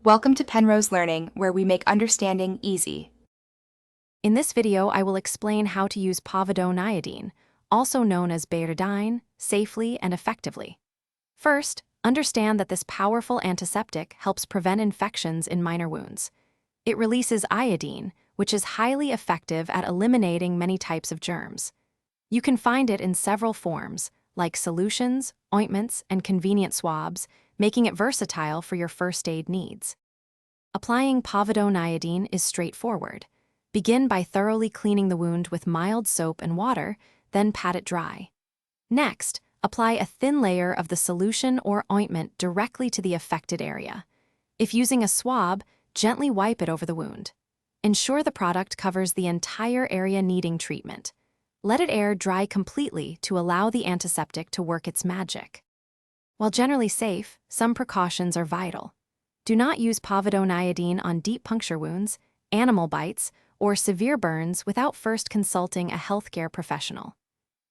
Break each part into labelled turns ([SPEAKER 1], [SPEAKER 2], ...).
[SPEAKER 1] Welcome to Penrose Learning, where we make understanding easy.
[SPEAKER 2] In this video, I will explain how to use Povidone Iodine, also known as Betadine, safely and effectively. First, understand that this powerful antiseptic helps prevent infections in minor wounds. It releases iodine, which is highly effective at eliminating many types of germs. You can find it in several forms, like solutions, ointments, and convenient swabs, making it versatile for your first aid needs. Applying Povidone iodine is straightforward. Begin by thoroughly cleaning the wound with mild soap and water, then pat it dry. Next, apply a thin layer of the solution or ointment directly to the affected area. If using a swab, gently wipe it over the wound. Ensure the product covers the entire area needing treatment. Let it air dry completely to allow the antiseptic to work its magic. While generally safe, some precautions are vital. Do not use Povidone iodine on deep puncture wounds, animal bites, or severe burns without first consulting a healthcare professional.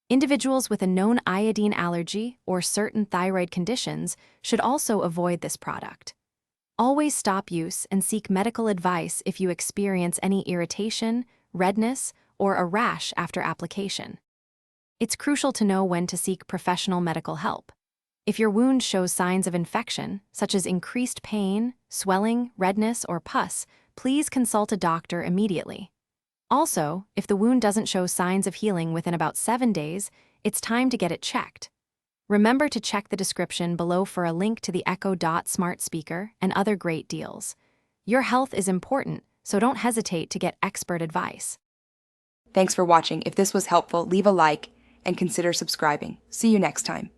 [SPEAKER 2] Individuals with a known iodine allergy or certain thyroid conditions should also avoid this product. Always stop use and seek medical advice if you experience any irritation, redness, or a rash after application. It's crucial to know when to seek professional medical help. If your wound shows signs of infection, such as increased pain, swelling, redness, or pus, please consult a doctor immediately. Also, if the wound doesn't show signs of healing within about 7 days, it's time to get it checked. Remember to check the description below for a link to the Echo Dot smart speaker and other great deals. Your health is important, so don't hesitate to get expert advice.
[SPEAKER 1] Thanks for watching. If this was helpful, leave a like and consider subscribing. See you next time.